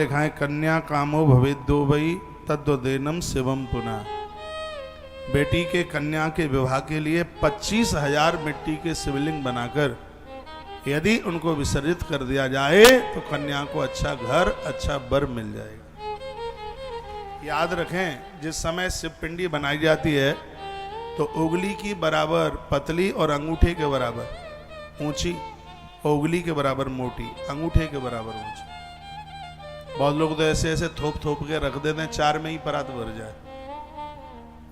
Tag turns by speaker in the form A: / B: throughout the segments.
A: लिखाएं कन्या कामो भवेद्यो वै तद्वदेनम शिवम पुनः। बेटी के कन्या के विवाह के लिए 25,000 मिट्टी के शिवलिंग बनाकर यदि उनको विसर्जित कर दिया जाए तो कन्या को अच्छा घर अच्छा वर मिल जाएगा। याद रखें, जिस समय शिव पिंडी बनाई जाती है तो उंगली की बराबर पतली और अंगूठे के बराबर ऊंची, उंगली के बराबर मोटी, अंगूठे के बराबर ऊंची। बहुत लोग तो ऐसे ऐसे थोप थोप के रख देते हैं, 4 में ही परात भर जाए,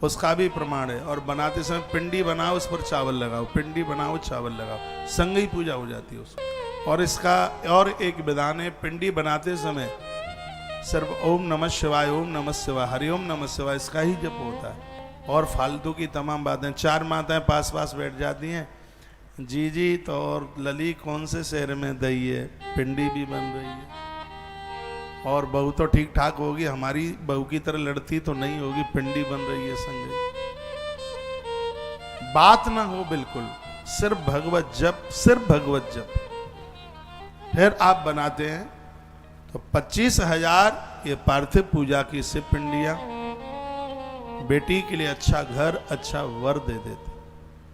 A: उसका भी प्रमाण है। और बनाते समय पिंडी बनाओ, उस पर चावल लगाओ, पिंडी बनाओ चावल लगाओ, संग ही पूजा हो जाती है उसको। और इसका और एक विधान है, पिंडी बनाते समय सिर्फ ओम नमः शिवाय, ओम नमः शिवाय, हरिओम नमः शिवाय, इसका ही जप होता है। और फालतू की तमाम बातें, 4 माताएं पास पास बैठ जाती हैं, जी जी तो और लली कौन से शहर में दई है, पिंडी भी बन रही है और बहू तो ठीक ठाक होगी, हमारी बहू की तरह लड़ती तो नहीं होगी, पिंडी बन रही है संजय। बात ना हो बिल्कुल, सिर्फ भगवत जप, सिर्फ भगवत जप। फिर आप बनाते हैं तो 25,000 ये पार्थिव पूजा की शिव पिंडियां बेटी के लिए अच्छा घर अच्छा वर दे देते।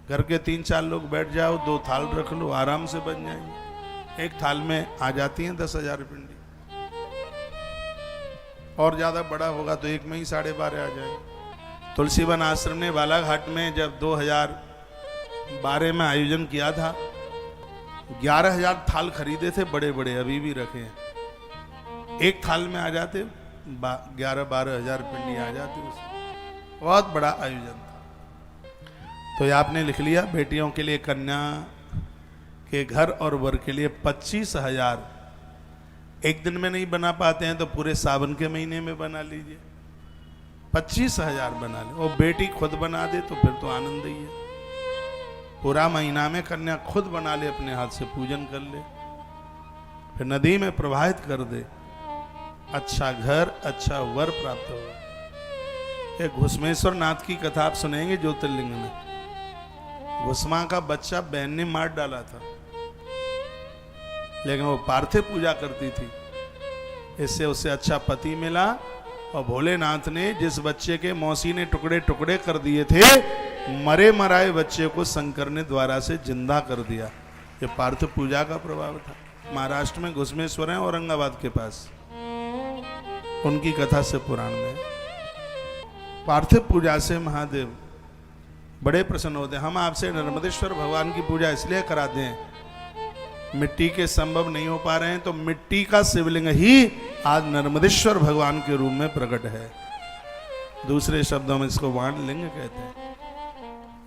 A: घर के 3-4 लोग बैठ जाओ, 2 थाल रख लो, आराम से बन जाएंगे। एक थाल में आ जाती हैं 10,000 पिंडी, और ज्यादा बड़ा होगा तो एक में ही 12.5 आ जाएंगे। तुलसीवन आश्रम ने बालाघाट में जब 2012 में आयोजन किया था, 11,000 थाल खरीदे थे बड़े बड़े, अभी भी रखे हैं। एक थाल में आ जाते 11-12 हजार पिंडी आ जाती, उसमें बहुत बड़ा आयोजन था। तो ये आपने लिख लिया, बेटियों के लिए कन्या के घर और वर के लिए 25,000 एक दिन में नहीं बना पाते हैं तो पूरे सावन के महीने में बना लीजिए, 25,000 बना ले। और बेटी खुद बना दे तो फिर तो आनंद ही है। पूरा महीना में कन्या खुद बना ले, अपने हाथ से पूजन कर ले, फिर नदी में प्रवाहित कर दे, अच्छा घर अच्छा वर प्राप्त होगा। एक घुसमेश्वर नाथ की कथा आप सुनेंगे ज्योतिर्लिंग में। घुसमा का बच्चा बहन ने मार डाला था, लेकिन वो पार्थिव पूजा करती थी, इससे उसे अच्छा पति मिला। और भोलेनाथ ने जिस बच्चे के मौसी ने टुकड़े टुकड़े कर दिए थे, मरे मराए बच्चे को शंकर ने द्वारा से जिंदा कर दिया। ये पार्थिव पूजा का प्रभाव था। महाराष्ट्र में घुसमेश्वर है, औरंगाबाद के पास, उनकी कथा से पुराण में। पार्थिव पूजा से महादेव बड़े प्रसन्न होते हैं। हम आपसे नर्मदेश्वर भगवान की पूजा इसलिए कराते हैं, मिट्टी के संभव नहीं हो पा रहे हैं तो मिट्टी का शिवलिंग ही आज नर्मदेश्वर भगवान के रूप में प्रकट है। दूसरे शब्दों में इसको वाण लिंग कहते हैं।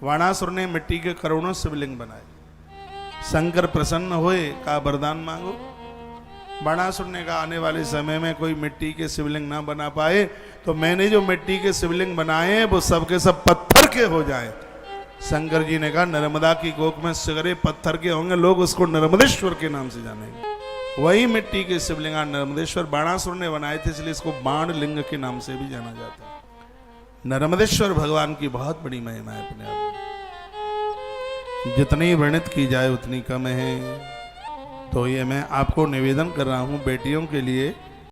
A: वाणासुर ने मिट्टी के करोड़ों शिवलिंग बनाए, शंकर प्रसन्न हुए, कहा वरदान मांगो। बाणासुर ने कहा आने वाले समय में कोई मिट्टी के शिवलिंग ना बना पाए तो मैंने जो मिट्टी के शिवलिंग बनाए वो सबके सब पत्थर के हो जाएं। शंकर जी ने कहा नर्मदा की कोख में सगरे पत्थर के होंगे, लोग उसको नर्मदेश्वर के नाम से जानेंगे। वही मिट्टी के शिवलिंग नर्मदेश्वर बाणासुर ने बनाए थे, इसलिए इसको बाण लिंग के नाम से भी जाना जाता है। नर्मदेश्वर भगवान की बहुत बड़ी महिमा है अपने आप में, जितनी वर्णित की जाए उतनी कम है। तो ये मैं आपको निवेदन कर रहा हूं बेटियों के लिए